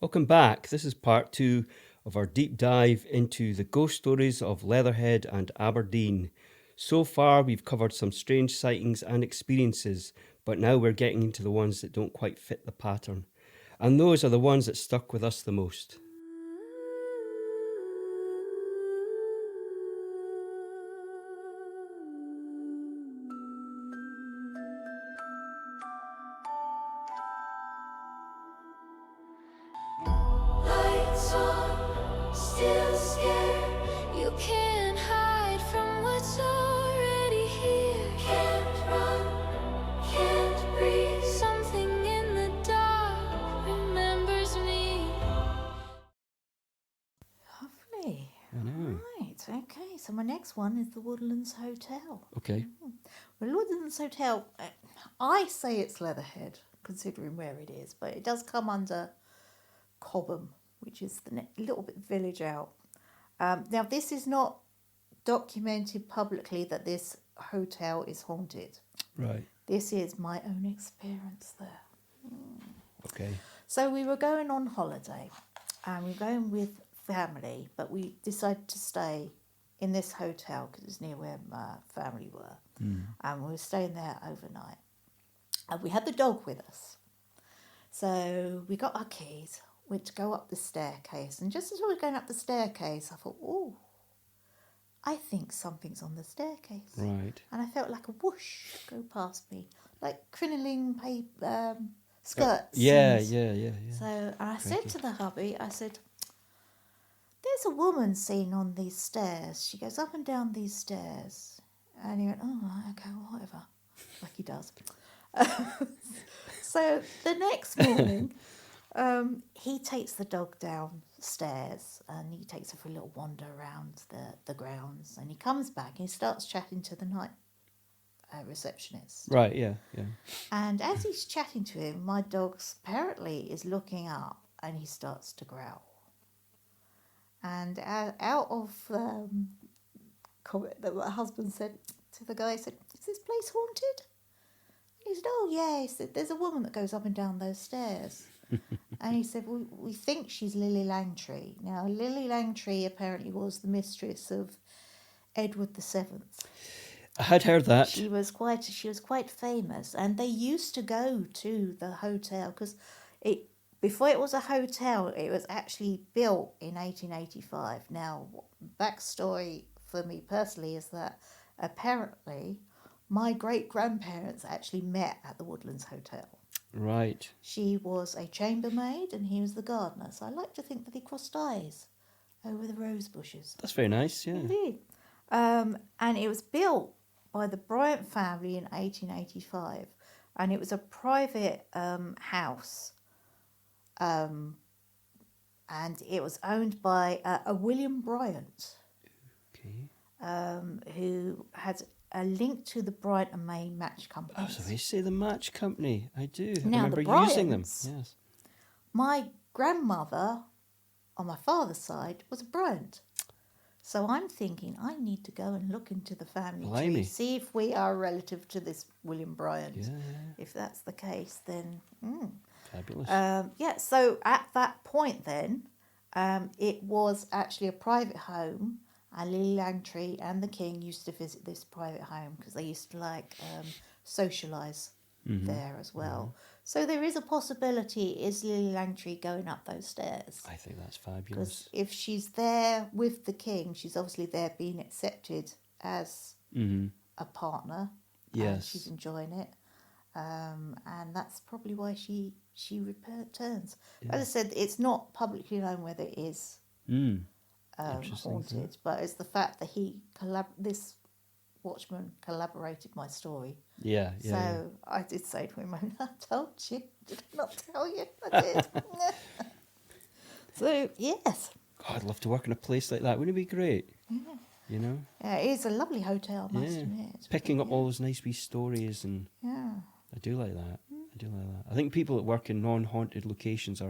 Welcome back. This is part 2 of our deep dive into the ghost stories of Leatherhead and Aberdeen. So far, we've covered some strange sightings and experiences, but now we're getting into the ones that don't quite fit the pattern. And those are the ones that stuck with us the most. Lights on, still scared. You can't hide from what's already here. Can't run, can't breathe. Something in the dark remembers me. Lovely. I know. Right, okay. So my next one is the Woodlands Hotel. Okay. Well, Woodlands Hotel, I say it's Leatherhead, considering where it is, but it does come under Cobham, which is the little bit village out. Now, this is not documented publicly that this hotel is haunted. Right. This is my own experience there. Okay. So we were going on holiday, and we were going with family, but we decided to stay in this hotel because it's near where my family were, and we were staying there overnight. And we had the dog with us, so we got our keys, went to go up the staircase, and just as we were going up the staircase, I thought, oh, I think something's on the staircase. Right. And I felt like a whoosh go past me, like crinoline paper skirts. Yeah. So and I said to the hubby, I said, there's a woman seen on these stairs. She goes up and down these stairs. And he went, oh, right, okay, whatever, like he does. So the next morning, he takes the dog downstairs and he takes her for a little wander around the grounds. And he comes back and he starts chatting to the night receptionist. Right, yeah. And as he's chatting to him, my dog apparently is looking up and he starts to growl. And out of comment that my husband said to the guy, he said, is this place haunted? And he said, oh yeah, he said, there's a woman that goes up and down those stairs. And he said, well, we think she's Lily Langtry. Now, Lily Langtry apparently was the mistress of Edward VII. I had heard that. She was quite famous, and they used to go to the hotel because before it was a hotel, it was actually built in 1885. Now, backstory for me personally is that apparently my great-grandparents actually met at the Woodlands Hotel. Right. She was a chambermaid and he was the gardener, so I like to think that they crossed eyes over the rose bushes. That's very nice, yeah. Indeed. And it was built by the Bryant family in 1885, and it was a private house. And it was owned by a William Bryant, Okay. who had a link to the Bryant and May match company. Oh, so they say the match company. I do. I Now, remember the using them. Bryants- Yes. My grandmother, on my father's side, was a Bryant. So I'm thinking I need to go and look into the family Blimey. tree, see if we are relative to this William Bryant. Yeah. If that's the case, then... Fabulous. So at that point then, it was actually a private home, and Lily Langtry and the King used to visit this private home because they used to socialise there as well. So there is a possibility, is Lily Langtry going up those stairs? I think that's fabulous. Because if she's there with the King, she's obviously there being accepted as a partner. And Yes. she's enjoying it. And that's probably why she returns. Yeah. As I said, it's not publicly known whether it is Interesting, haunted, but it's the fact that this watchman collaborated my story. Yeah. So I did say to him, I told you, did I not tell you? I did. So, yes. God, I'd love to work in a place like that. Wouldn't it be great? Yeah. You know? Yeah, it is a lovely hotel, I must admit. It's Picking really up all those nice wee stories, and Yeah. I do like that. I think people that work in non-haunted locations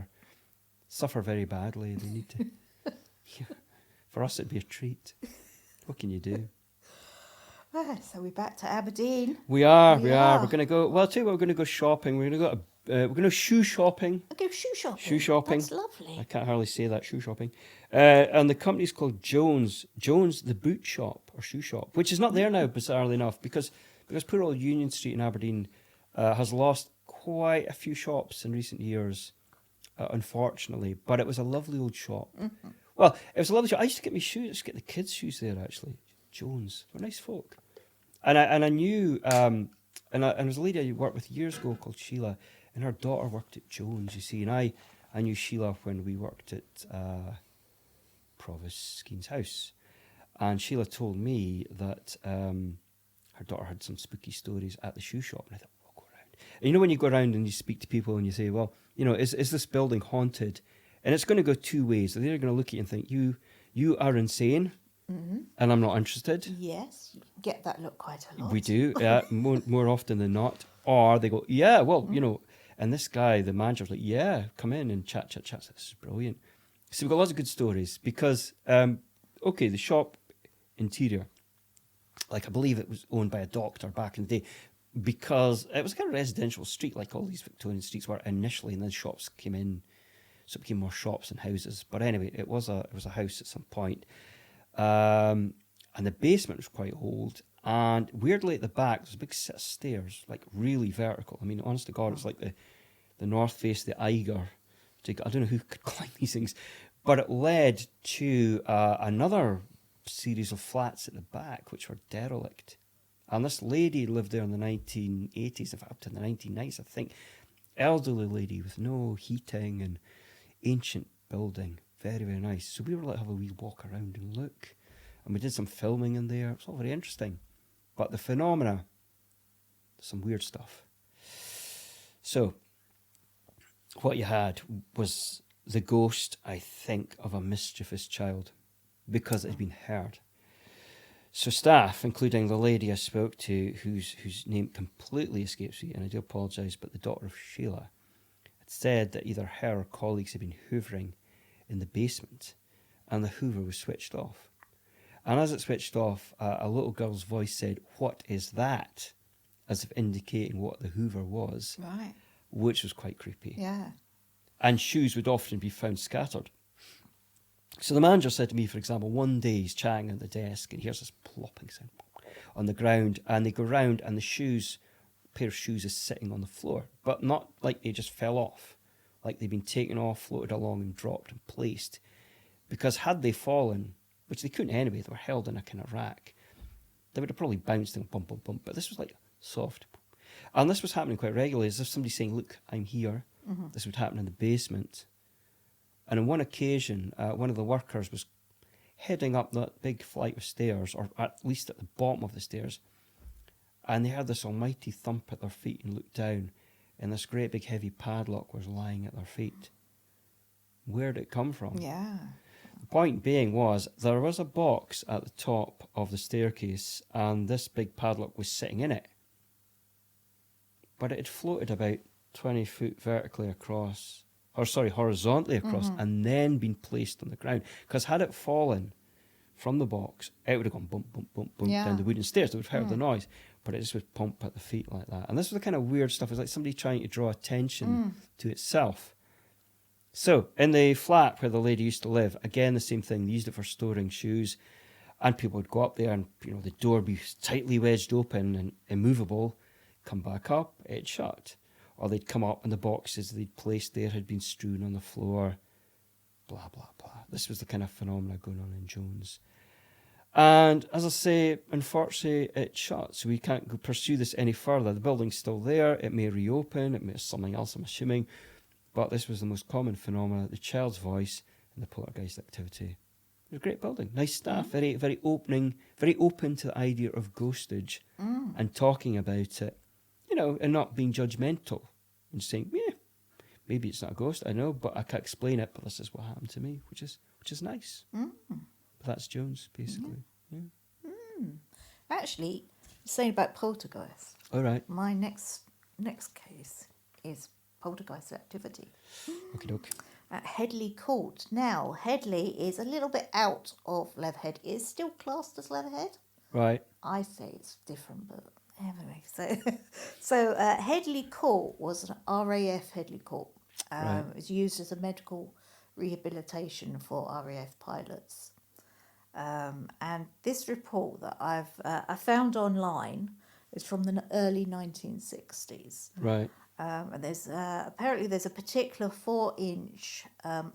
suffer very badly. They need to... For us, it'd be a treat. What can you do? Right, so we're back to Aberdeen. We are. We We're are. going to go... Well, I'll tell you what, we're going to go shopping. We're going to go to We're going to shoe shopping. I go shoe shopping. Shoe shopping. That's lovely. I can't hardly say that, shoe shopping. And the company's called Jones. Jones, the boot shop or shoe shop, which is not there now, bizarrely enough, because poor old Union Street in Aberdeen has lost quite a few shops in recent years, unfortunately. But it was a lovely old shop. Mm-hmm. Well, it was a lovely shop. I used to get my shoes, I used to get the kids' shoes there, actually. Jones. They're nice folk. And I knew, and there was a lady I worked with years ago called Sheila, and her daughter worked at Jones, you see. And I knew Sheila when we worked at Provost Skeen's house. And Sheila told me that her daughter had some spooky stories at the shoe shop. And I thought, we'll go around. And you know when you go around and you speak to people and you say, well, you know, is this building haunted? And it's going to go two ways. They're either going to look at you and think, you are insane, and I'm not interested. Yes, you get that look quite a lot. We do, more often than not. Or they go, yeah, well, you know, and this guy, the manager's like, yeah, come in and chat. This is brilliant. So we've got lots of good stories because, okay, the shop interior, like I believe it was owned by a doctor back in the day, because it was a kind of residential street like all these Victorian streets were initially, and then shops came in, so it became more shops and houses. But anyway, it was a house at some point. And the basement was quite old, and weirdly at the back there's a big set of stairs, like really vertical. I mean, honest to God, it's like the north face, the Eiger. I don't know who could climb these things, but it led to another series of flats at the back which were derelict. And this lady lived there in the 1980s, in fact up to the 1990s, I think. Elderly lady with no heating and ancient building. Very, very nice. So we were like, have a wee walk around and look. And we did some filming in there. It was all very interesting. But the phenomena, some weird stuff. So, what you had was the ghost, I think, of a mischievous child, because it had been heard. So staff, including the lady I spoke to, whose name completely escapes me, and I do apologise, but the daughter of Sheila, had said that either her or colleagues had been hoovering in the basement, and the hoover was switched off. And as it switched off, a little girl's voice said, "What is that?" as if indicating what the hoover was, Right. which was quite creepy. Yeah. And shoes would often be found scattered. So the manager said to me, for example, one day he's chatting at the desk and he hears this plopping sound on the ground, and they go round and a pair of shoes is sitting on the floor, but not like they just fell off, like they'd been taken off, floated along and dropped and placed. Because had they fallen, which they couldn't anyway, they were held in a kind of rack, they would have probably bounced and bump, bump, bump. But this was like soft. And this was happening quite regularly, as if somebody saying, "Look, I'm here." Mm-hmm. This would happen in the basement. And on one occasion, one of the workers was heading up that big flight of stairs, or at least at the bottom of the stairs, and they heard this almighty thump at their feet and looked down, and this great big heavy padlock was lying at their feet. Where did it come from? Yeah. The point being was, there was a box at the top of the staircase, and this big padlock was sitting in it. But it had floated about 20 foot vertically across, horizontally across, and then been placed on the ground. Because had it fallen from the box, it would have gone bump, bump, bump, bump down the wooden stairs. They would have heard the noise, but it just would pump at the feet like that. And this was the kind of weird stuff. It was like somebody trying to draw attention to itself. So, in the flat where the lady used to live, again, the same thing. They used it for storing shoes, and people would go up there and, you know, the door would be tightly wedged open and immovable, come back up, it'd shut. Or they'd come up and the boxes they'd placed there had been strewn on the floor, blah, blah, blah. This was the kind of phenomena going on in Jones. And as I say, unfortunately, it shut, so we can't pursue this any further. The building's still there. It may reopen. It may be something else, I'm assuming. But this was the most common phenomena, the child's voice and the poltergeist activity. It was a great building. Nice staff, very, very open to the idea of ghostage and talking about it, you know, and not being judgmental and saying, yeah, maybe it's not a ghost, I know, but I can't explain it, but this is what happened to me, which is nice. But that's Jones, basically. Yeah. Actually, saying about poltergeist. All right. My next case is poltergeist activity Okie doke. at Headley Court. Now, Headley is a little bit out of Leatherhead. It's still classed as Leatherhead. Right. I say it's different, but Anyway, so Headley Court was an RAF Headley Court. Right. It was used as a medical rehabilitation for RAF pilots. And this report that I found online is from the early 1960s. Right. And there's apparently there's a particular 4-inch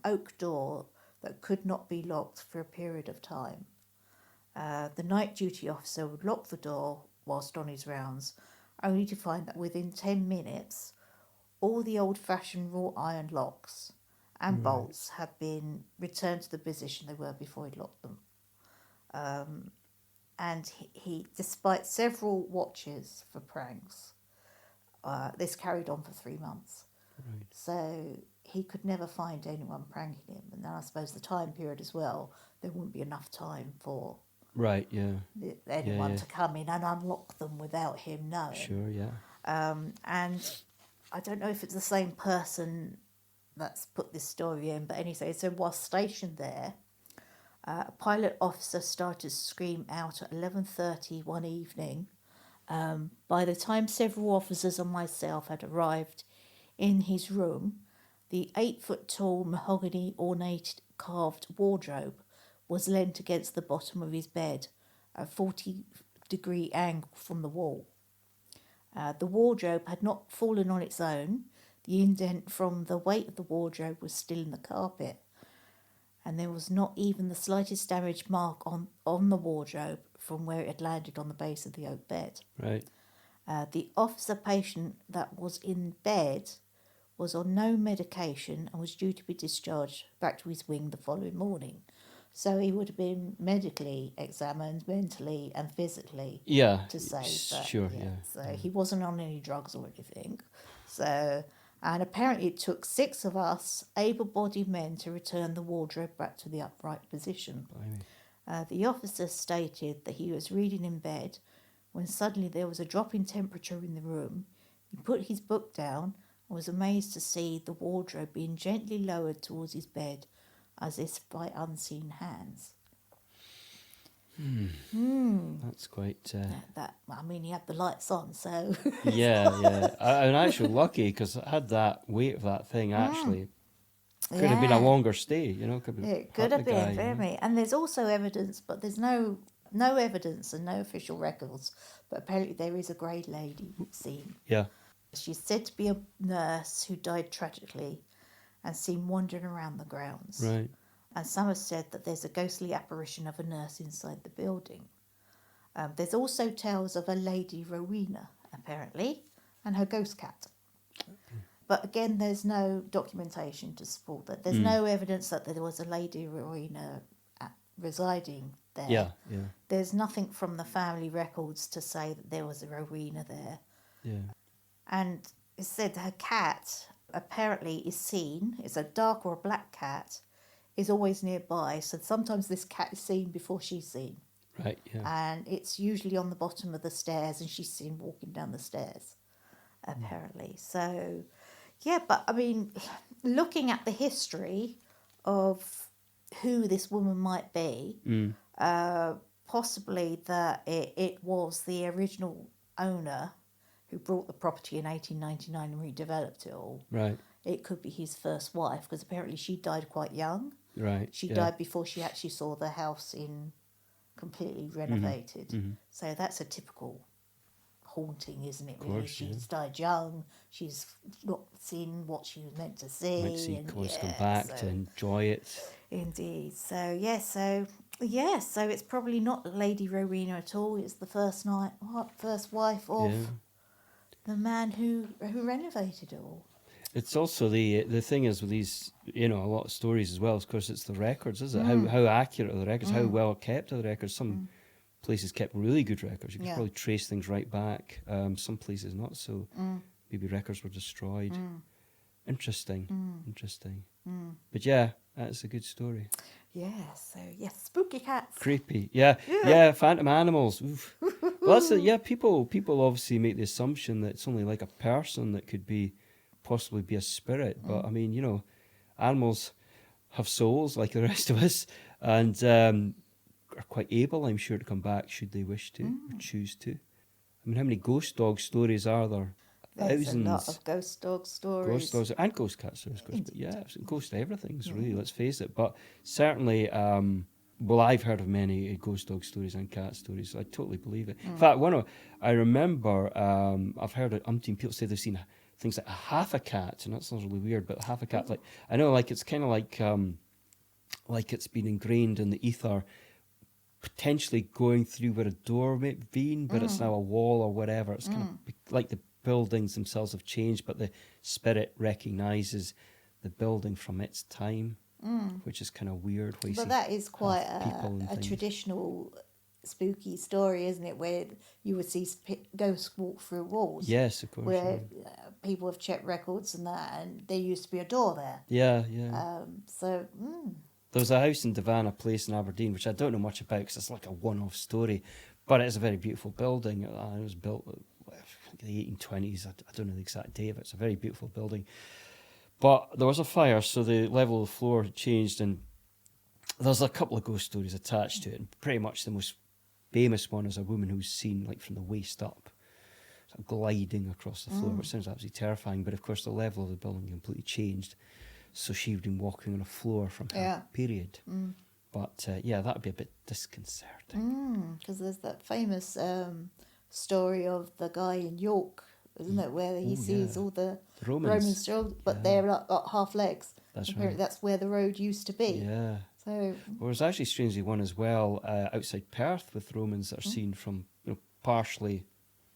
oak door that could not be locked for a period of time. The night duty officer would lock the door whilst on his rounds, only to find that within 10 minutes, all the old-fashioned wrought iron locks and bolts had been returned to the position they were before he locked them. And he, despite several watches for pranks, this carried on for 3 months. Right. So he could never find anyone pranking him. And then I suppose the time period as well, there wouldn't be enough time for Right. Yeah. anyone yeah. to come in and unlock them without him knowing. Sure. Yeah. And I don't know if it's the same person that's put this story in, but anyway, so while stationed there, a pilot officer started to scream out at 11:30 one evening. By the time several officers and myself had arrived in his room, the 8-foot-tall mahogany ornate carved wardrobe was leant against the bottom of his bed, at a 40-degree angle from the wall. The wardrobe had not fallen on its own. The indent from the weight of the wardrobe was still in the carpet, and there was not even the slightest damage mark on the wardrobe from where it had landed on the base of the oak bed. Right. The officer patient that was in bed was on no medication and was due to be discharged back to his wing the following morning. So he would have been medically examined, mentally and physically, Yeah. to say that. Sure. Yeah. So he wasn't on any drugs or anything. So, and apparently it took 6 of us able-bodied men to return the wardrobe back to the upright position. Blimey. The officer stated that he was reading in bed when suddenly there was a drop in temperature in the room. He put his book down and was amazed to see the wardrobe being gently lowered towards his bed, as if by unseen hands. That's quite. He had the lights on, so Yeah. I'm actually lucky because I had that weight of that thing. Actually, could have been a longer stay. Could have it could hurt have the been guy, very. And there's also evidence, but there's no evidence and no official records. But apparently there is a grey lady seen. Yeah. She's said to be a nurse who died tragically and seen wandering around the grounds. Right. And some have said that there's a ghostly apparition of a nurse inside the building. There's also tales of a Lady Rowena, apparently, and her ghost cat. But again, there's no documentation to support that. There's no evidence that there was a Lady Rowena residing there. Yeah. There's nothing from the family records to say that there was a Rowena there. Yeah. And it said her cat apparently is seen, it's a dark or a black cat, is always nearby. So sometimes this cat is seen before she's seen. Right. Yeah. And it's usually on the bottom of the stairs and she's seen walking down the stairs, apparently. So, yeah, but I mean, looking at the history of who this woman might be, possibly that it was the original owner who brought the property in 1899 and redeveloped it all. Right. It could be his first wife, because apparently she died quite young. Right. She died before she actually saw the house completely renovated. So that's a typical haunting, isn't it? Really, she's died young. She's not seen what she was meant to see. Might see close come back to enjoy it. Indeed. So so it's probably not Lady Rowena at all. It's the first wife of the man who renovated it all. It's also the thing is with these, a lot of stories as well. Of course, it's the records, is it? How accurate are the records? How well kept are the records? Some places kept really good records. You could probably trace things right back. Some places not so. Maybe records were destroyed. Interesting. But yeah, that's a good story. Yeah. So spooky cats. Creepy. Yeah. Phantom animals. Oof. Well, that's it. Yeah. People obviously make the assumption that it's only like a person that could possibly be a spirit, but I mean, animals have souls like the rest of us, and are quite able, I'm sure, to come back should they wish to or choose to. I mean, how many ghost dog stories are there? There's a lot Thousands. of ghost dog stories. Ghost dogs and ghost cat stories, of course. But Indeed. yeah, it's ghost everything's really, let's face it. But certainly, well, I've heard of many ghost dog stories and cat stories. So I totally believe it. In fact, I remember, I've heard umpteen people say they've seen things like a half a cat, and that sounds really weird, but half a cat, like, I know, like, it's kind of like it's been ingrained in the ether, potentially going through where a door may have been, but it's now a wall or whatever. It's kind of like the buildings themselves have changed, but the spirit recognizes the building from its time, which is kind of weird. But that is quite people and a things. traditional spooky story, isn't it? Where you would see ghosts walk through walls. Yes, of course. Where people have checked records and that, and there used to be a door there. Yeah, yeah. So, There was a house in Davana Place in Aberdeen, which I don't know much about because it's like a one-off story, but it's a very beautiful building. It was built in the 1820s. I don't know the exact date, but it's a very beautiful building. But there was a fire, so the level of the floor had changed, and there's a couple of ghost stories attached to it. And pretty much the most famous one is a woman who's seen like from the waist up, sort of gliding across the floor, which sounds absolutely terrifying. But of course, the level of the building completely changed. So she'd been walking on a floor from her period. But yeah, that would be a bit disconcerting. because there's that famous story of the guy in York, isn't it, where he sees all the Roman soldiers, but they're like got half legs. That's Apparently right. that's where the road used to be. Yeah. So Well, there's actually strangely one as well outside Perth with Romans that are seen from, partially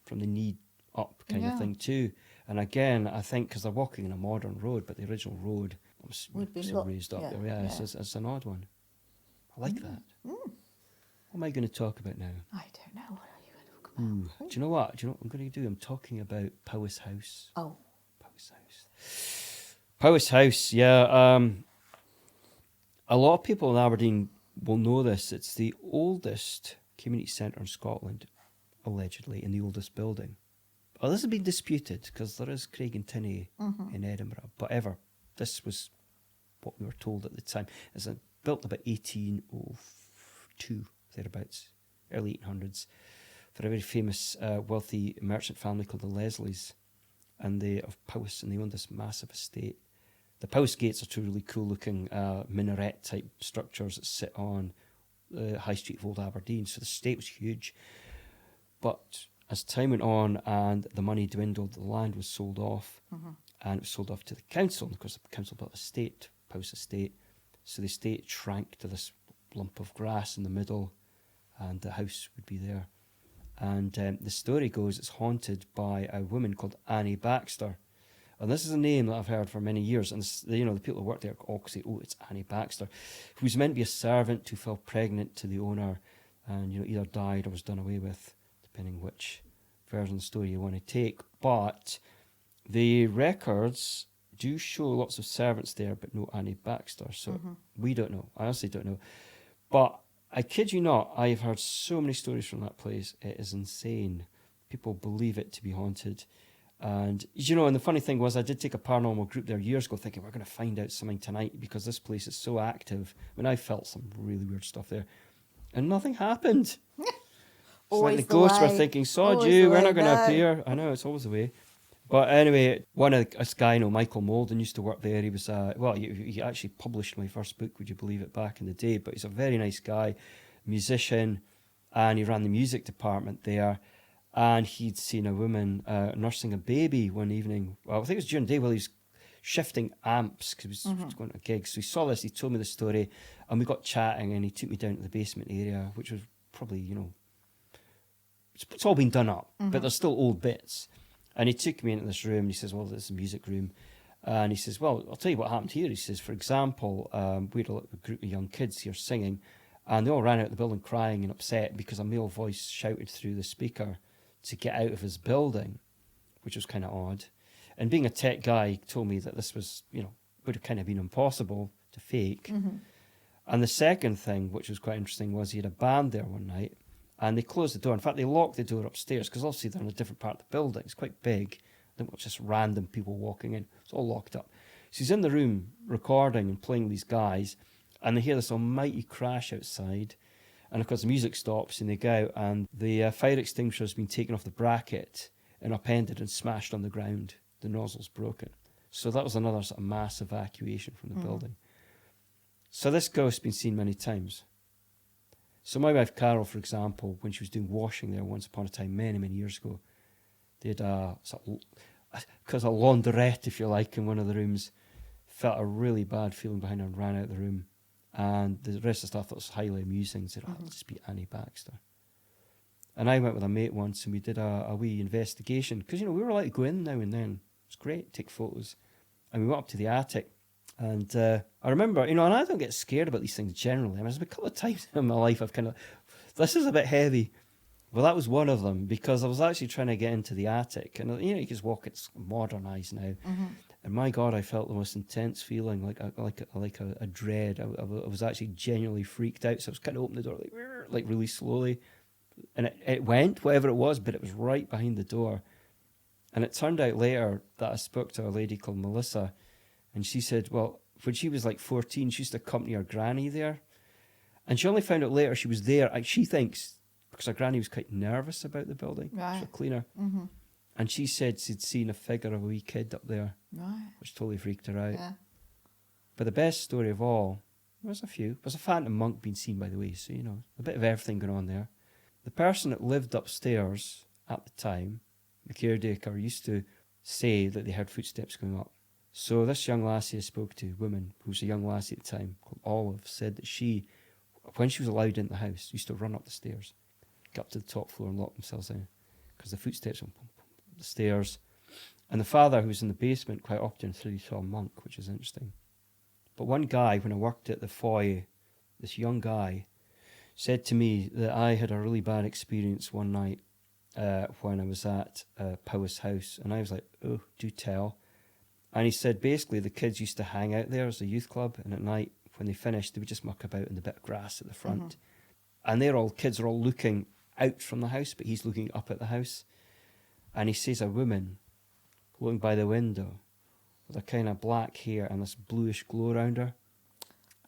from the knee up kind of thing too. And again, I think because they're walking in a modern road, but the original road was Would be still raised up. yeah. It's an odd one. I like that. What am I going to talk about now? I don't know. What are you going to talk about? Do you know what? Do you know what I'm going to do? I'm talking about Powis House. Oh, Powis House. Powis House, yeah. A lot of people in Aberdeen will know this. It's the oldest community centre in Scotland, allegedly, and the oldest building. Well, this has been disputed because there is Craig and Tinney in Edinburgh. But this was what we were told at the time. It's built about 1802, thereabouts, early 1800s, for a very famous wealthy merchant family called the Leslies, and of Powis, and they owned this massive estate. The Powis gates are two really cool-looking minaret-type structures that sit on the high street of Old Aberdeen. So the estate was huge, but as time went on and the money dwindled, the land was sold off, and it was sold off to the council. And of course, the council built Powis Estate. So the estate shrank to this lump of grass in the middle, and the house would be there. And the story goes it's haunted by a woman called Annie Baxter. And this is a name that I've heard for many years. And the people who work there all say, "Oh, it's Annie Baxter," who's meant to be a servant who fell pregnant to the owner, and either died or was done away with, depending which version of the story you want to take. But the records do show lots of servants there, but no Annie Baxter. So we don't know. I honestly don't know. But I kid you not, I've heard so many stories from that place. It is insane. People believe it to be haunted. And, and the funny thing was, I did take a paranormal group there years ago thinking we're going to find out something tonight because this place is so active. I mean, I felt some really weird stuff there. And nothing happened. It's like the ghosts were thinking, sod you, we're not going to appear. I know, it's always the way. But anyway, this guy, Michael Molden, used to work there. He was, he actually published my first book, would you believe it, back in the day. But he's a very nice guy, musician, and he ran the music department there. And he'd seen a woman nursing a baby one evening. Well, I think it was during the day while he was shifting amps because he was going to a gig. So he saw this, he told me the story, and we got chatting, and he took me down to the basement area, which was probably, it's all been done up, but there's still old bits. And he took me into this room, and he says, well, this is a music room. And he says, well, I'll tell you what happened here. He says, for example, we had a group of young kids here singing, and they all ran out of the building crying and upset because a male voice shouted through the speaker to get out of his building, which was kind of odd. And being a tech guy, he told me that this was, would have kind of been impossible to fake. And the second thing, which was quite interesting, was he had a band there one night, and they closed the door. In fact, they locked the door upstairs because obviously they're in a different part of the building. It's quite big. There was just random people walking in. It's all locked up. So he's in the room recording and playing these guys, and they hear this almighty crash outside. And of course, the music stops and they go out, and the fire extinguisher has been taken off the bracket and upended and smashed on the ground. The nozzle's broken. So that was another sort of mass evacuation from the building. So this ghost's been seen many times. So my wife Carol, for example, when she was doing washing there once upon a time, many, many years ago, they had a sort of, because a laundrette, if you like, in one of the rooms, felt a really bad feeling behind her and ran out of the room. And the rest of the staff thought it was highly amusing. Said, "Oh, it'll just be Annie Baxter." And I went with a mate once, and we did a wee investigation because we were allowed to go in now and then. It was great, take photos, and we went up to the attic. And I remember, and I don't get scared about these things generally. I mean, there's been a couple of times in my life I've kind of, this is a bit heavy. Well, that was one of them because I was actually trying to get into the attic, and you just walk. It's modernised now, and my God, I felt the most intense feeling, like a dread. I was actually genuinely freaked out. So I was kind of opening the door like really slowly, and it went whatever it was, but it was right behind the door. And it turned out later that I spoke to a lady called Melissa, and she said, well, when she was like 14, she used to accompany her granny there, and she only found out later she was there. She thinks, because her granny was quite nervous about the building, Right. so cleaner. And she said she'd seen a figure of a wee kid up there, Right. which totally freaked her out. Yeah. But the best story of all, there's a few. There's a phantom monk being seen, by the way, so a bit of everything going on there. The person that lived upstairs at the time, the caretaker, used to say that they heard footsteps going up. So this young lassie I spoke to, woman who was a young lassie at the time, called Olive, said that she, when she was allowed into the house, used to run up the stairs, get up to the top floor and lock themselves in, because the footsteps went up the stairs. And the father, who was in the basement, quite often said he saw a monk, which is interesting. But one guy, when I worked at the foyer, this young guy, said to me that I had a really bad experience one night when I was at Powis House. And I was like, oh, do tell. And he said basically the kids used to hang out there as a youth club, and at night when they finished they would just muck about in the bit of grass at the front. And kids are all looking out from the house, but he's looking up at the house. And he sees a woman looking by the window with a kind of black hair and this bluish glow around her.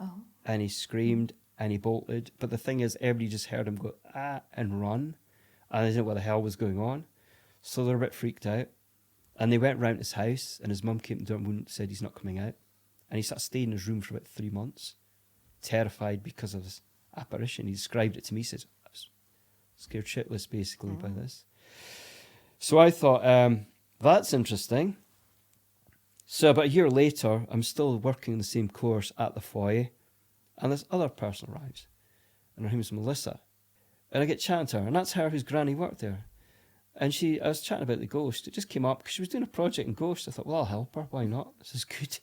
Oh. And he screamed and he bolted. But the thing is, everybody just heard him go, ah, and run. And they didn't know what the hell was going on. So they're a bit freaked out. And they went round his house, and his mum came to the door and said he's not coming out. And he sort of stayed in his room for about 3 months, terrified because of this apparition. He described it to me. He says, I was scared shitless, basically, by this. So I thought, that's interesting. So about a year later, I'm still working the same course at the foyer, and this other person arrives, and her name is Melissa. And I get chatting to her, and that's her whose granny worked there. And I was chatting about the ghost. It just came up because she was doing a project in ghosts. I thought, well, I'll help her. Why not? This is good.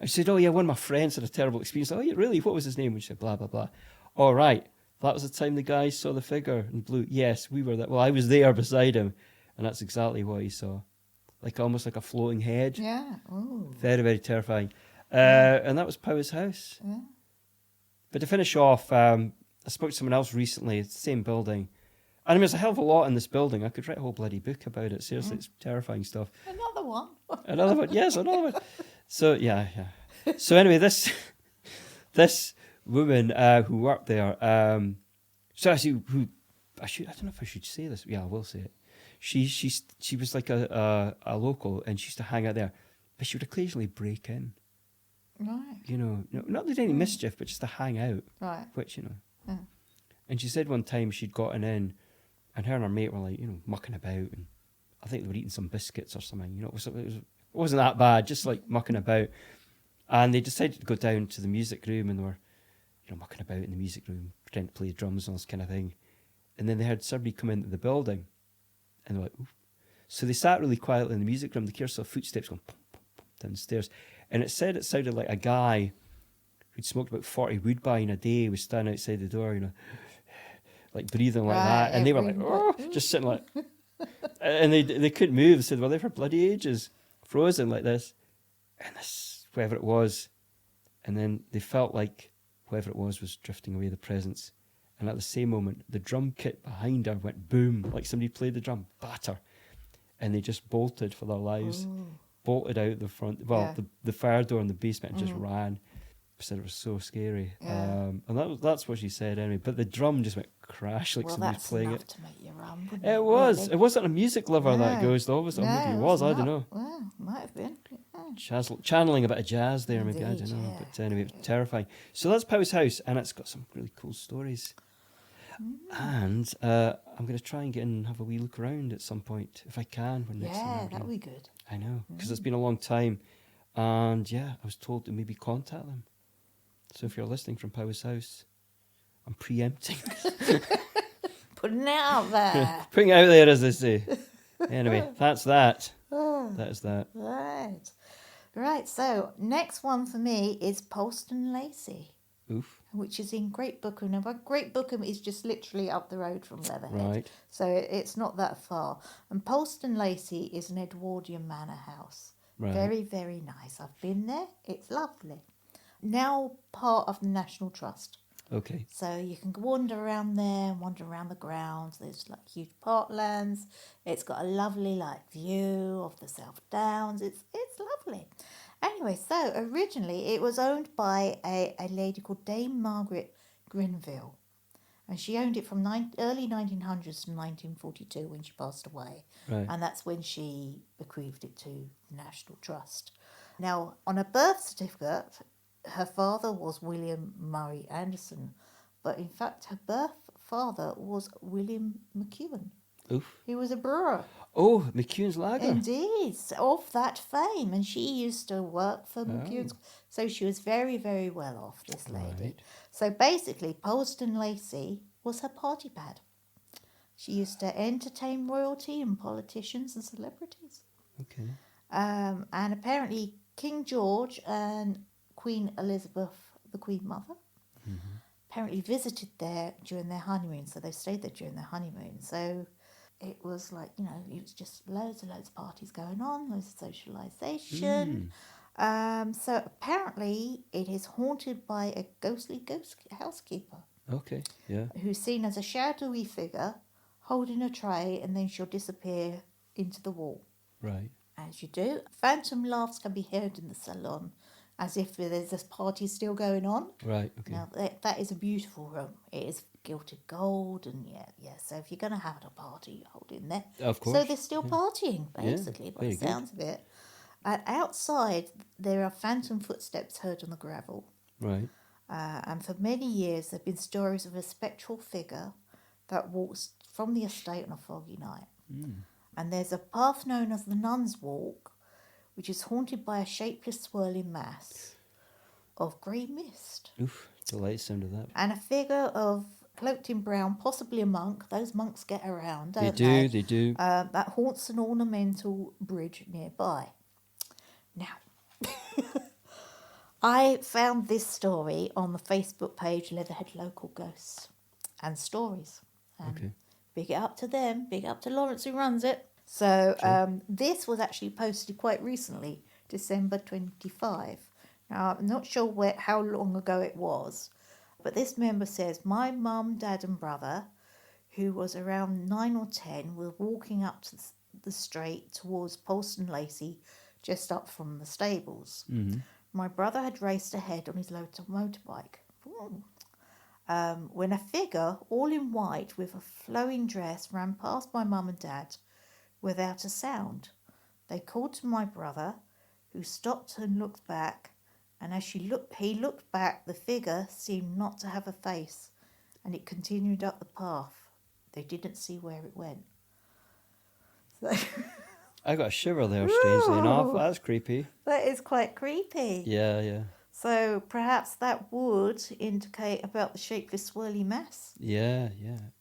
I said, oh yeah, one of my friends had a terrible experience. Oh yeah, really? What was his name? And she said, blah, blah, blah. All right. That was the time the guy saw the figure in blue. Yes, we were there. Well, I was there beside him. And that's exactly what he saw. Almost like a floating head. Yeah. Ooh. Very, very terrifying. And that was Powis House. Yeah. But to finish off, I spoke to someone else recently. It's the same building. And I mean, there's a hell of a lot in this building. I could write a whole bloody book about it. Seriously, it's terrifying stuff. Another one. Another one. Yes, another one. So, yeah. So anyway, this woman who worked there, I don't know if I should say this. Yeah, I will say it. She was like a local, and she used to hang out there, but she would occasionally break in. Right. Not that any mischief, but just to hang out. Right. Which, Yeah. And she said one time she'd gotten in, and her and her mate were like, mucking about, and I think they were eating some biscuits or something. It wasn't that bad, just like mucking about. And they decided to go down to the music room, and they were, mucking about in the music room, pretending to play drums and all this kind of thing. And then they heard somebody come into the building, and they're like, oof. So they sat really quietly in the music room. They saw footsteps going pum, pum, pum, down the stairs. And it sounded like a guy who'd smoked about 40 woodbine in a day was standing outside the door, like breathing like that. And they were like, oh, just sitting like, and they couldn't move. They said, well, they were for bloody ages, frozen like this. And this, whoever it was, and then they felt like whoever it was drifting away, the presence. And at the same moment, the drum kit behind her went boom, like somebody played the drum, batter. And they just bolted for their lives, bolted out the front, the fire door in the basement, and just ran. said it was so scary. Yeah. And that's what she said anyway. But the drum just went crash like Well, somebody was that's playing enough it. to make you run, wouldn't It it? was. Really? It wasn't a music lover, that No. ghost. Obviously, or maybe it No, was. I not. don't know. Well, might have been. Yeah. Channeling a bit of jazz there, maybe. I Indeed, don't know. yeah. But anyway, it was terrifying. So that's Pow's house, and it's got some really cool stories. And I'm going to try and get in and have a wee look around at some point, if I can, when next time Yeah, I'm that would down. be good. I know, because it's been a long time. And yeah, I was told to maybe contact them. So if you're listening from Pow's house, I'm preempting. Putting it out there. Putting it out there, as they say. Anyway, that's that. That is that. Right. Right, so next one for me is Polston Lacey, Oof. which is in Great Bookham. Now, Great Bookham is just literally up the road from Leatherhead. Right. So it's not that far. And Polston Lacey is an Edwardian manor house. Right. Very, very nice. I've been there. It's lovely. Now part of the National Trust. Okay. So you can wander around there, wander around the grounds. There's like huge parklands. It's got a lovely view of the South Downs. It's lovely. Anyway, so originally it was owned by a lady called Dame Margaret Grenville. And she owned it from early 1900s to 1942 when she passed away. Right. And that's when she bequeathed it to the National Trust. Now, on a birth certificate, her father was William Murray Anderson, but in fact her birth father was William McEwen. Oof. He was a brewer. Oh, McEwen's Lager. Indeed, of that fame. And she used to work for McEwen's. So she was very, very well off, this lady. Right. So basically, Polston Lacey was her party pad. She used to entertain royalty and politicians and celebrities. Okay. And apparently King George and Queen Elizabeth, the Queen Mother, apparently visited there during their honeymoon. So they stayed there during their honeymoon. So it was it was just loads and loads of parties going on, loads of socialisation. So apparently it is haunted by a ghostly ghost housekeeper. Okay, yeah. Who's seen as a shadowy figure holding a tray, and then she'll disappear into the wall. Right. As you do. Phantom laughs can be heard in the salon, as if there's this party still going on. Right, okay. Now, that is a beautiful room. It is gilded gold, and yeah. So if you're going to have a party, hold in there. Of course. So they're still partying, basically, by the very good. sounds of it. And outside, there are phantom footsteps heard on the gravel. Right. And for many years, there have been stories of a spectral figure that walks from the estate on a foggy night. And there's a path known as the Nun's Walk, which is haunted by a shapeless swirling mass of grey mist. Oof, delight sound of that. And a figure of cloaked in brown, possibly a monk. Those monks get around, don't They they? do. That haunts an ornamental bridge nearby. Now, I found this story on the Facebook page Leatherhead Local Ghosts and Stories. Okay. Big it up to them, big up to Lawrence who runs it. So this was actually posted quite recently, December 25. Now, I'm not sure how long ago it was, but this member says, my mum, dad and brother, who was around 9 or 10, were walking up to the straight towards Polston Lacey, just up from the stables. My brother had raced ahead on his motorbike. When a figure, all in white with a flowing dress, ran past my mum and dad without a sound. They called to my brother, who stopped and looked back, and as he looked back, the figure seemed not to have a face, and it continued up the path. They didn't see where it went. So I got a shiver there, strangely enough. That's creepy. that is quite creepy. Yeah. So perhaps that would indicate about the shapeless swirly mass. Yeah.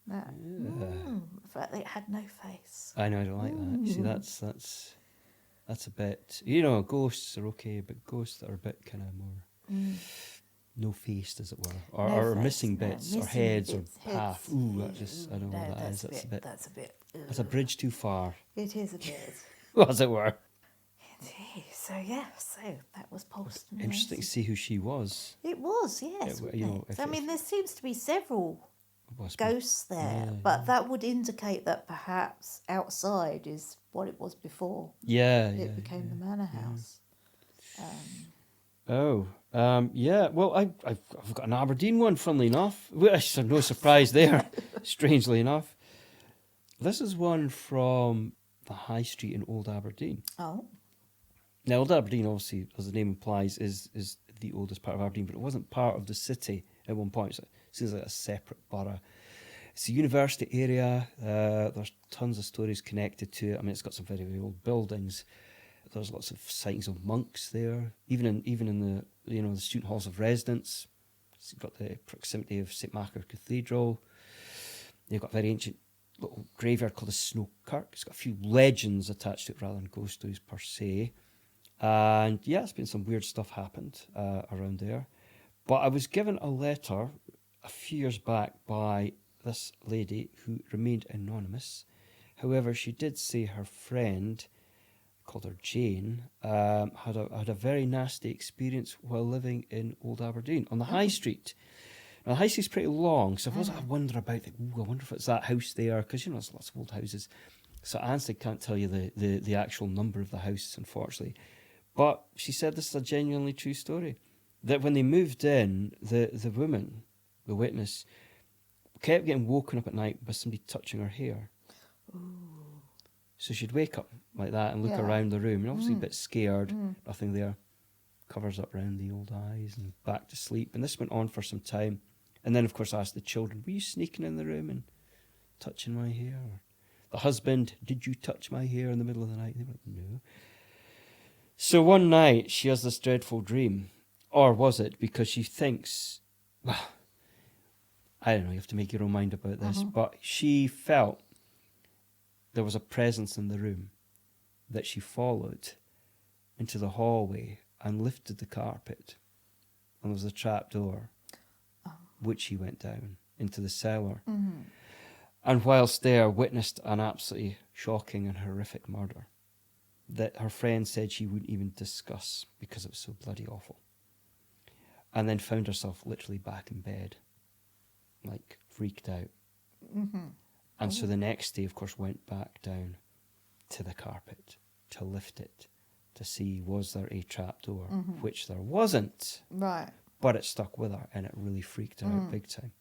That, the fact that it had no face. I know, I don't like that. See, that's a bit... ghosts are okay, but ghosts that are a bit kind of more... no-faced, as it were. Or No face, missing no, bits, or missing heads, bits, or half. heads. Ooh, that just... I don't know what that is. That's a bit... That's a bit... That's a bridge too far, It is a bit. as it were. Indeed. So that was Polston. Interesting to see who she was. It was, yes. It- you know, if- I mean, there seems to be several Possibly. ghosts there, but that would indicate that perhaps outside is what it was before Yeah. it became the manor house. Oh, Yeah, well, I've got an Aberdeen one, funnily enough. Which no surprise there, strangely enough. This is one from the High Street in Old Aberdeen. Oh. Now, Old Aberdeen, obviously, as the name implies, is the oldest part of Aberdeen, but it wasn't part of the city at one point. So it seems like a separate borough. It's a university area. There's tons of stories connected to it. I mean, it's got some very, very old buildings. There's lots of sightings of monks there, even in the the student halls of residence. It's got the proximity of St Macher Cathedral. You've got a very ancient little graveyard called the Snow Kirk. It's got a few legends attached to it rather than ghost stories per se. And yeah, it's been some weird stuff happened around there. But I was given a letter a few years back by this lady who remained anonymous. However, she did say her friend, called her Jane, had a very nasty experience while living in Old Aberdeen on the High Street. Now, the High Street's pretty long, so I wonder about, I wonder if it's that house there, because there's lots of old houses. So I honestly can't tell you the actual number of the house, unfortunately. But she said this is a genuinely true story. That when they moved in, the woman, the witness, kept getting woken up at night by somebody touching her hair. Ooh. So she'd wake up like that and look around the room, and obviously a bit scared, nothing there. Covers up round the old eyes and back to sleep. And this went on for some time. And then, of course, I asked the children, were you sneaking in the room and touching my hair? Or the husband, did you touch my hair in the middle of the night? They went, no. So one night she has this dreadful dream. Or was it because she thinks, well, I don't know, you have to make your own mind about this, but she felt there was a presence in the room that she followed into the hallway and lifted the carpet. And there was a trap door, which she went down into the cellar. And whilst there, witnessed an absolutely shocking and horrific murder that her friend said she wouldn't even discuss because it was so bloody awful. And then found herself literally back in bed, like freaked out. And so the next day, of course, went back down to the carpet to lift it, to see was there a trapdoor, which there wasn't. Right. But it stuck with her, and it really freaked her out big time.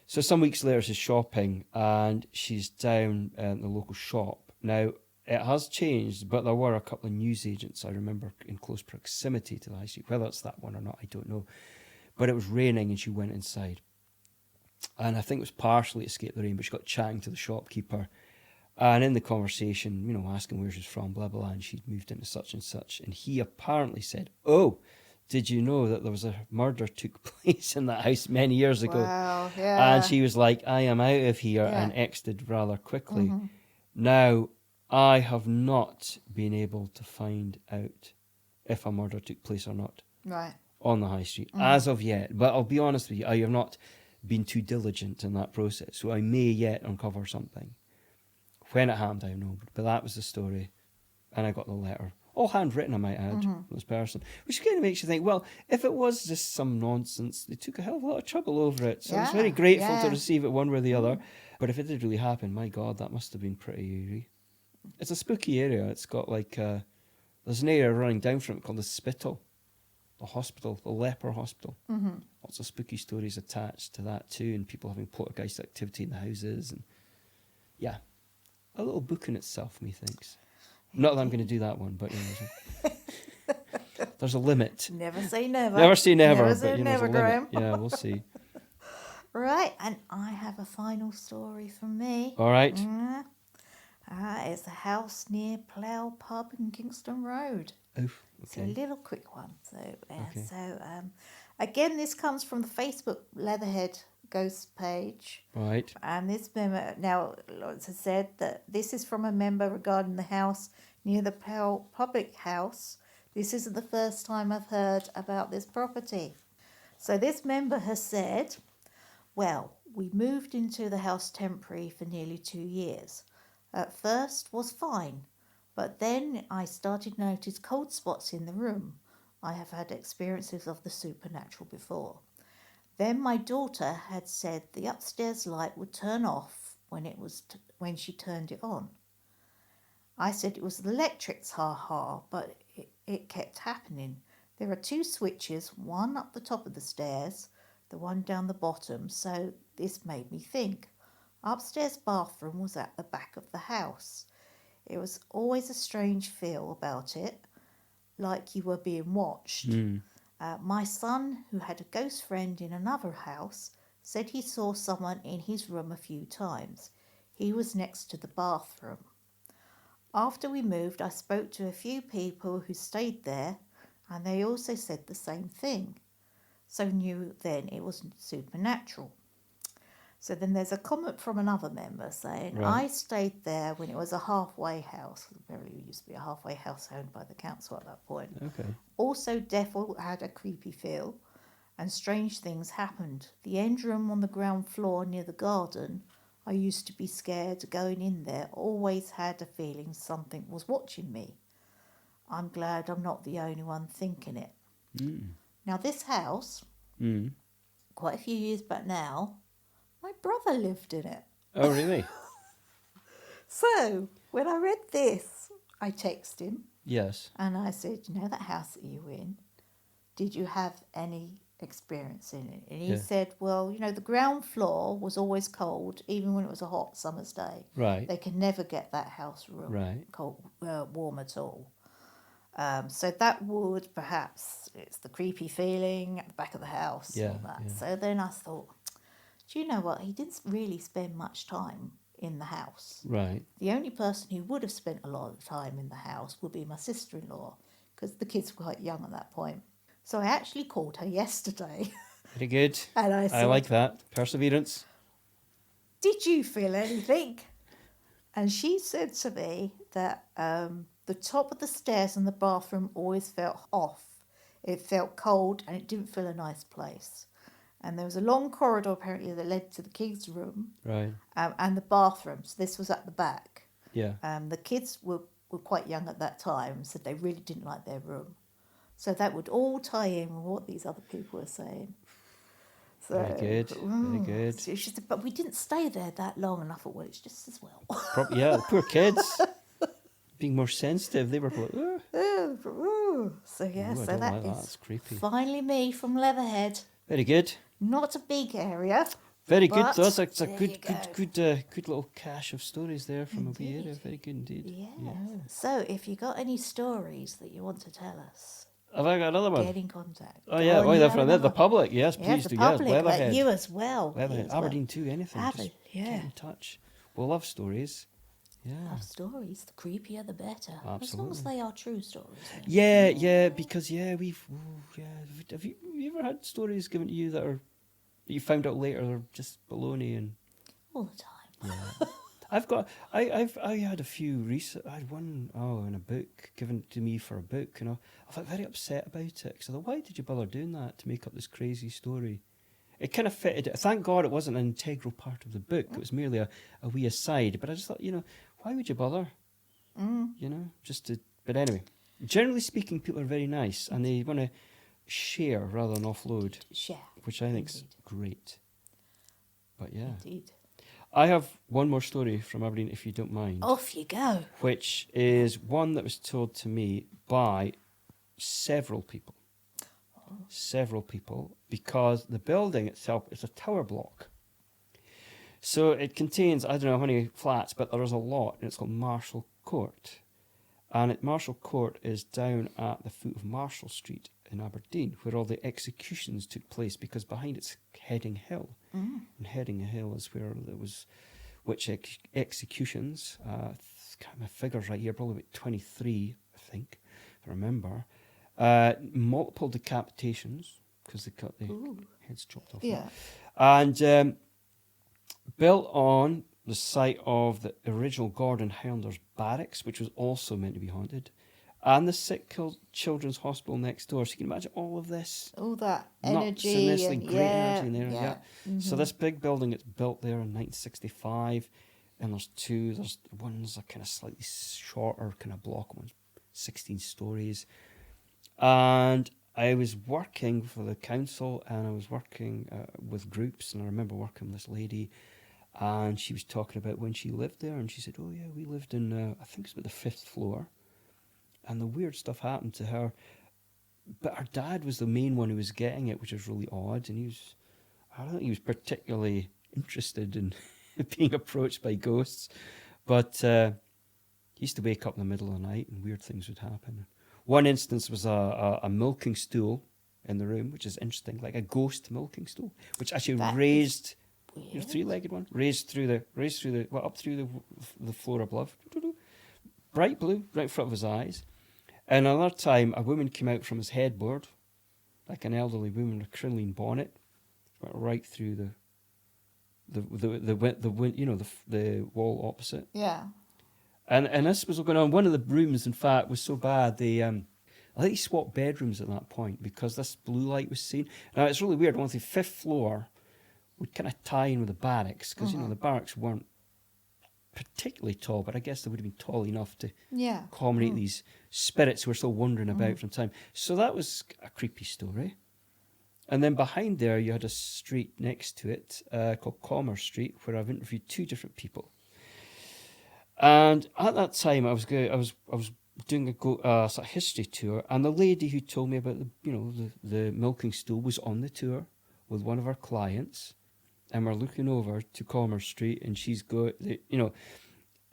So some weeks later, she's shopping, and she's down in the local shop. Now, it has changed, but there were a couple of newsagents, I remember, in close proximity to the high street. Whether it's that one or not, I don't know. But it was raining, and she went inside. And I think it was partially to escape the rain, but she got chatting to the shopkeeper. And in the conversation, asking where she's from, blah, blah, blah, and she'd moved into such and such. And he apparently said, oh, did you know that there was a murder took place in that house many years ago? Wow, yeah. And she was like, I am out of here, and exited rather quickly. Now, I have not been able to find out if a murder took place or not on the high street as of yet. But I'll be honest with you, I have not been too diligent in that process, so I may yet uncover something. When it happened, I don't know, but that was the story, and I got the letter. All handwritten, I might add, from this person. Which kind of makes you think, well, if it was just some nonsense, they took a hell of a lot of trouble over it. So I was very grateful to receive it one way or the other. But if it did really happen, my God, that must have been pretty eerie. It's a spooky area. It's got there's an area running down from it called the Spittle, the hospital, the leper hospital. Lots of spooky stories attached to that too, and people having poltergeist activity in the houses. And yeah, a little book in itself, methinks. Not that I'm going to do that one, but there's a limit. Never say never. Never say never, Never but say there's a never, limit. Graham. Yeah, we'll see. Right, and I have a final story from me. All right. It's a house near Plough Pub in Kingston Road. Oh, It's a okay. little quick one. So, Okay. again, this comes from the Facebook Leatherhead Ghost page. Right. And this member, now, Lawrence has said that this is from a member regarding the house near the Plough Public House. This isn't the first time I've heard about this property. So this member has said, well, we moved into the house temporary for nearly 2 years. At first was fine, but then I started to notice cold spots in the room. I have had experiences of the supernatural before. Then my daughter had said the upstairs light would turn off when she turned it on. I said it was the electrics, ha ha, but it kept happening. There are two switches, one up the top of the stairs, the one down the bottom, so this made me think. Upstairs bathroom was at the back of the house. It was always a strange feel about it, like you were being watched. My son, who had a ghost friend in another house, said he saw someone in his room a few times. He was next to the bathroom. After we moved, I spoke to a few people who stayed there, and they also said the same thing. So knew then it was supernatural. So then there's a comment from another member saying, Right. I stayed there when it was a halfway house. Apparently it used to be a halfway house owned by the council at that point. Okay. Also, Devil had a creepy feel, and strange things happened. The end room on the ground floor near the garden, I used to be scared going in there, always had a feeling something was watching me. I'm glad I'm not the only one thinking it. Now, this house, quite a few years back now, my brother lived in it. Oh, really? So, when I read this, I texted him Yes. and I said, you know that house that you were in? Did you have any experience in it? And he Yeah. said, well, you know, the ground floor was always cold, even when it was a hot summer's day. Right. They could never get that house room Right. cold, warm at all. So that would perhaps, it's the creepy feeling at the back of the house. Yeah, All that. yeah. So then I thought, do you know what? He didn't really spend much time in the house. Right. The only person who would have spent a lot of time in the house would be my sister-in-law, because the kids were quite young at that point. So I actually called her yesterday Very good. and I I said, like that. Perseverance. did you feel anything? And she said to me that the top of the stairs in the bathroom always felt off. It felt cold and it didn't feel a nice place. And there was a long corridor apparently that led to the kids' room Right. and the bathroom. So this was at the back. Yeah. The kids were quite young at that time, so they really didn't like their room. So that would all tie in with what these other people were saying. So, Very good. Very good. So she said, but we didn't stay there that long. And I thought, well, it's just as well. Yeah, poor kids. Being more sensitive. They were like, So yeah, Ooh, I so don't that like that. is That's creepy. finally me from Leatherhead. Very good. Not a big area. Very good. But That's a there you good little cache of stories there from a wee area. Indeed. Very good indeed. Yeah. So if you got any stories that you want to tell us, Have I got another one? get in contact. Oh Go yeah, on, oh, you they're have from the another. public. Yes, Yeah, please the do. public, Yes, like Leatherhead. you as well. Leatherhead, You as well. Aberdeen too. Anything. Just Yeah. get in touch. We'll love stories. Yeah. Love stories. The creepier, the better. As long as Absolutely. they are true stories. Yeah, because Have you ever had stories given to you that you found out later are just baloney and All the time. yeah. I had a few recent. I had one in a book given to me for a book, and I felt very upset about it because I thought, why did you bother doing that to make up this crazy story? It kind of fitted. Thank God it wasn't an integral part of the book. It was merely a wee aside. But I just thought, why would you bother? Just to. But anyway, generally speaking, people are very nice and they want to share rather than offload, Share. which I think's Indeed. great. But yeah, Indeed. I have one more story from Aberdeen, if you don't mind. Off you go. Which is one that was told to me by several people. Because the building itself is a tower block. So it contains, I don't know how many flats, but there is a lot, and it's called Marshall Court. And Marshall Court is down at the foot of Marshall Street in Aberdeen, where all the executions took place, because behind it's Heading Hill. And Heading Hill is where there was executions. My figures right here, probably about 23, I think, if I remember. Multiple decapitations, because they cut the heads chopped off. Yeah. And built on the site of the original Gordon Highlanders barracks, which was also meant to be haunted, and the sick children's hospital next door. So you can imagine all of this. All that Nuts energy. and this And great energy in there. Yeah. So Mhm. this big building, it's built there in 1965, and there's two. There's one's a kind of slightly shorter kind of block, one's 16 stories. And I was working for the council, and I was working with groups, and I remember working with this lady, and she was talking about when she lived there, and she said, oh yeah, we lived in, I think it's about the 5th floor, and the weird stuff happened to her. but our dad was the main one who was getting it, which was really odd. And I don't think he was particularly interested in being approached by ghosts. But he used to wake up in the middle of the night and weird things would happen. One instance was a milking stool in the room, which is interesting, like a ghost milking stool, which actually That is raised, weird. three-legged one, raised through the up through the floor above, bright blue, right in front of his eyes. And another time, a woman came out from his headboard, like an elderly woman with a crinoline bonnet, went right through the wall opposite. Yeah. And this was going on. One of the rooms, in fact, was so bad I think he swapped bedrooms at that point because this blue light was seen. Now it's really weird. On the fifth floor would kind of tie in with the barracks because the barracks weren't particularly tall, but I guess they would have been tall enough to accommodate these spirits who were still wandering about from time. So that was a creepy story. And then behind there, you had a street next to it called Commerce Street, where I've interviewed two different people. And at that time, I was doing a sort of history tour, and the lady who told me about the milking stool was on the tour with one of our clients, and we're looking over to Commerce Street, and she's and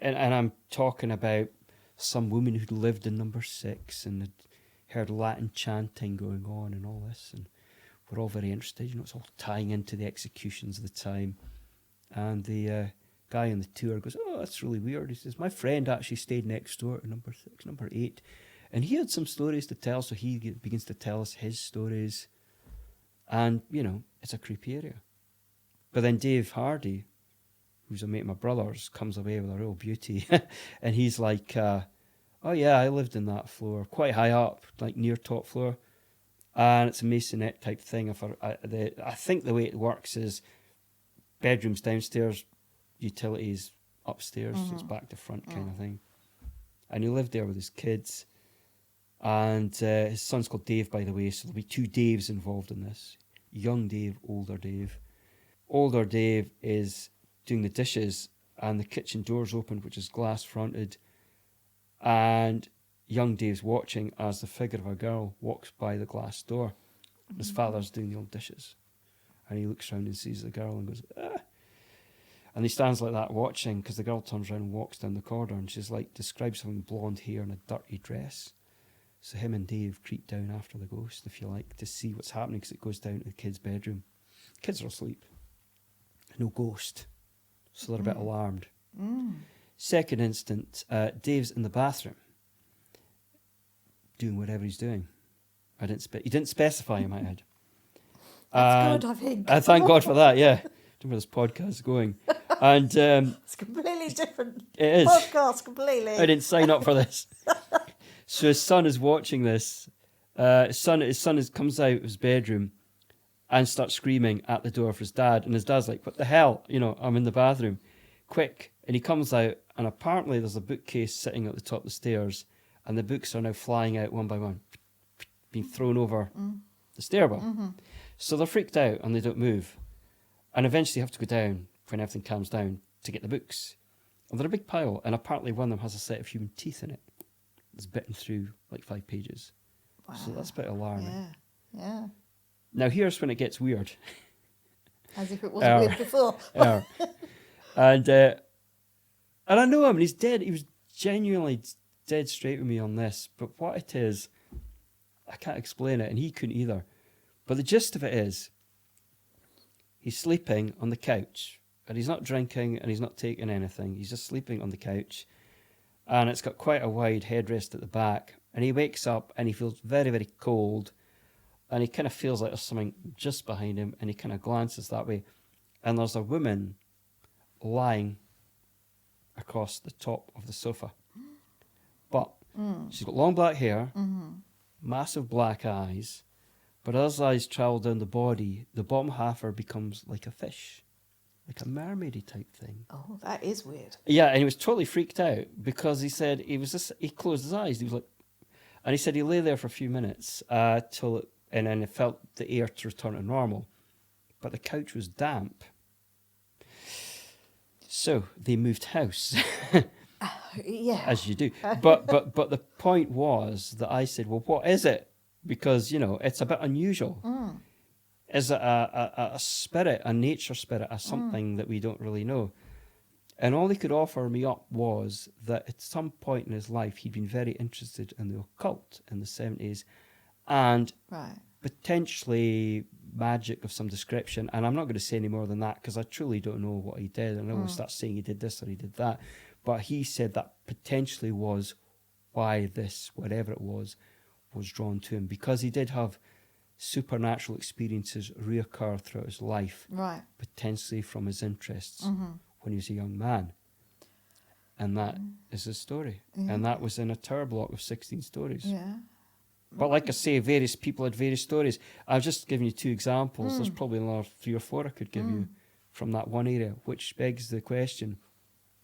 I'm talking about some woman who'd lived in number 6 and had heard Latin chanting going on and all this, and we're all very interested. It's all tying into the executions of the time, and the guy on the tour goes, "Oh, that's really weird." He says, "My friend actually stayed next door to number 6, number 8, and he had some stories to tell, so he begins to tell us his stories, and it's a creepy area." But then Dave Hardy, who's a mate of my brother's, comes away with a real beauty, and he's like, "Oh yeah, I lived in that floor, quite high up, like near top floor, and it's a masonette type thing. I think the way it works is bedrooms downstairs, utilities upstairs, so it's back to front kind of thing." And he lived there with his kids, and his son's called Dave, by the way, so there'll be 2 Daves involved in this. Young Dave, older Dave. Older Dave is doing the dishes, and the kitchen door's open, which is glass fronted, and young Dave's watching as the figure of a girl walks by the glass door. His father's doing the old dishes, and he looks around and sees the girl and goes, "Ah." And he stands like that watching, because the girl turns around and walks down the corridor, and she's like, describes having blonde hair and a dirty dress. So him and Dave creep down after the ghost, if you like, to see what's happening, because it goes down to the kids' bedroom. Kids are asleep. No ghost. So they're a bit alarmed. Second instant, Dave's in the bathroom, doing whatever he's doing. He didn't specify, in my head. That's good, I think. Thank God for that, yeah. Don't know where this podcast is going. And It's completely different. It is. Podcast, completely. I didn't sign up for this. So his son is watching this. His son comes out of his bedroom and starts screaming at the door for his dad. And his dad's like, "What the hell? I'm in the bathroom. Quick." And he comes out, and apparently there's a bookcase sitting at the top of the stairs, and the books are now flying out one by one, being thrown over the stairwell. So they're freaked out, and they don't move. And eventually have to go down, when everything calms down, to get the books. And they're a big pile, and apparently one of them has a set of human teeth in it. It's bitten through like 5 pages. Wow. So that's a bit alarming. Yeah. Now here's when it gets weird. As if it wasn't weird before. And I know him, and he's dead. He was genuinely dead straight with me on this. But what it is, I can't explain it, and he couldn't either. But the gist of it is, he's sleeping on the couch, and he's not drinking, and he's not taking anything. He's just sleeping on the couch, and it's got quite a wide headrest at the back. And he wakes up, and he feels very, very cold, and he kind of feels like there's something just behind him, and he kind of glances that way, and there's a woman lying across the top of the sofa. But she's got long black hair, massive black eyes, but as eyes travel down the body, the bottom half of her becomes like a fish, like a mermaidy type thing. Oh, that is weird. Yeah, and he was totally freaked out because he said he closed his eyes. He was like, and he said he lay there for a few minutes and then it felt the air to return to normal, but the couch was damp. So they moved house. Yeah. As you do. But the point was that I said, "Well, what is it?" because, it's a bit unusual. Is it a spirit, a nature spirit, a something that we don't really know? And all he could offer me up was that at some point in his life, he'd been very interested in the occult in the 70s and Right. potentially magic of some description. And I'm not going to say any more than that because I truly don't know what he did. And I don't want to start saying he did this or he did that. But he said that potentially was why this, whatever it was drawn to him, because he did have supernatural experiences reoccur throughout his life, Right. potentially from his interests when he was a young man. And that is his story. And that was in a tower block of 16 stories. Yeah. But like I say, various people had various stories. I've just given you 2 examples. There's probably another 3 or 4 I could give you from that one area, which begs the question,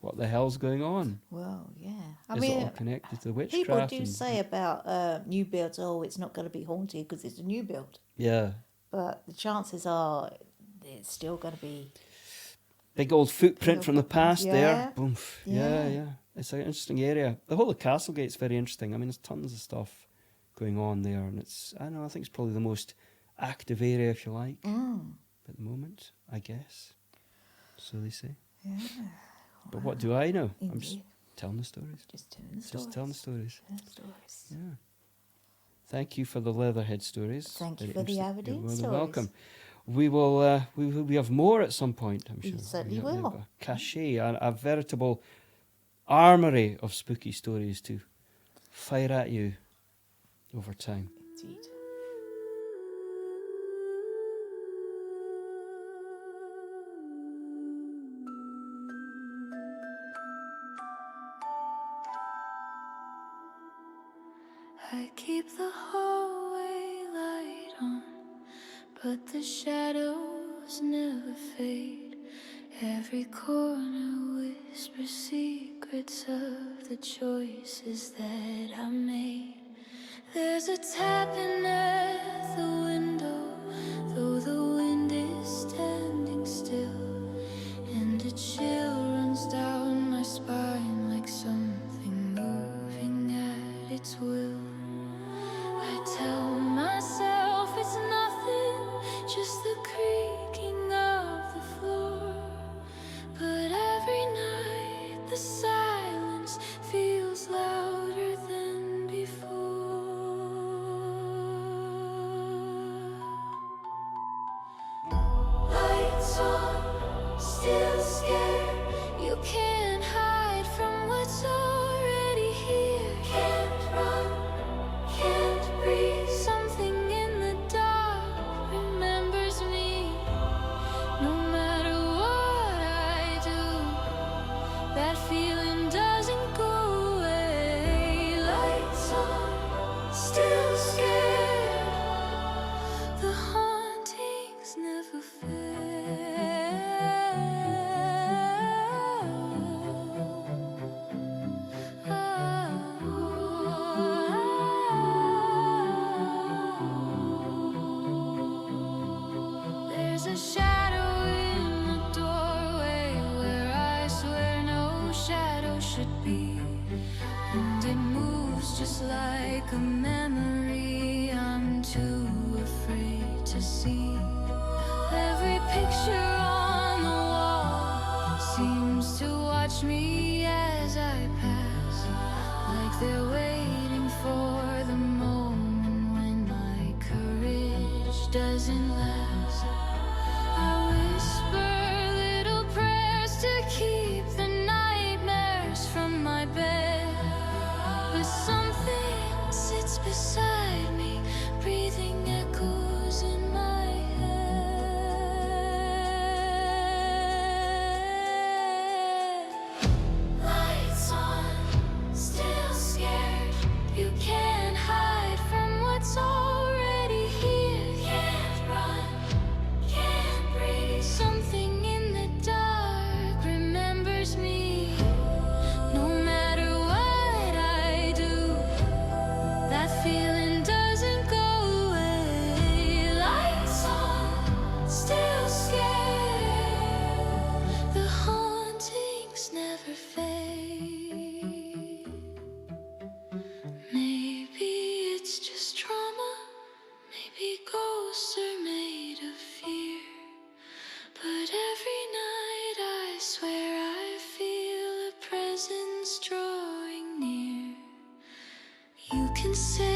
what the hell's going on? Well, yeah. Is it all connected to witchcraft? People do say about new builds, it's not going to be haunted because it's a new build. Yeah. But the chances are it's still going to be... Big old footprint Big from the old past footprint, there. yeah. Boom. Yeah. It's an interesting area. The whole of Castlegate's very interesting. I mean, there's tons of stuff going on there, and I think it's probably the most active area, if you like, at the moment, I guess. So they say. Yeah. But what do I know? I'm just Indeed. telling the stories. Just telling the stories. Just telling the stories. Telling the stories. Yeah. Thank you for the Leatherhead stories. Thank you Very for the interesting. Aberdeen You're more than stories. welcome. We will. We have more at some point, I'm We sure. certainly We've will. got a cachet, a veritable armoury of spooky stories to fire at you over time. Indeed. I keep the hallway light on, but the shadows never fade. Every corner whispers secrets of the choices that I made. There's a tapping at the window, though the wind is standing still, and a chill runs down my spine like something moving at its will. I tell myself it's nothing, just the creaking of the floor. But every night the silence feels louder than before. Lights on, still scared. You can't hide from what's already here. Can't run, can't breathe. Something in the dark remembers me. No matter what I do, that feeling doesn't go away. Lights on, still scared. The hauntings never fail. There's a shadow in the doorway where I swear no shadow should be, and it moves just like a memory I'm too afraid to see. Every picture on the wall seems to watch me as I pass, like they're waiting for the moment when my courage doesn't last. I whisper little prayers to keep the nightmares from my bed, but something sits beside me, breathing echoes in my head. Lights on, still scared. You can't hide from what's already here. Can't run, can say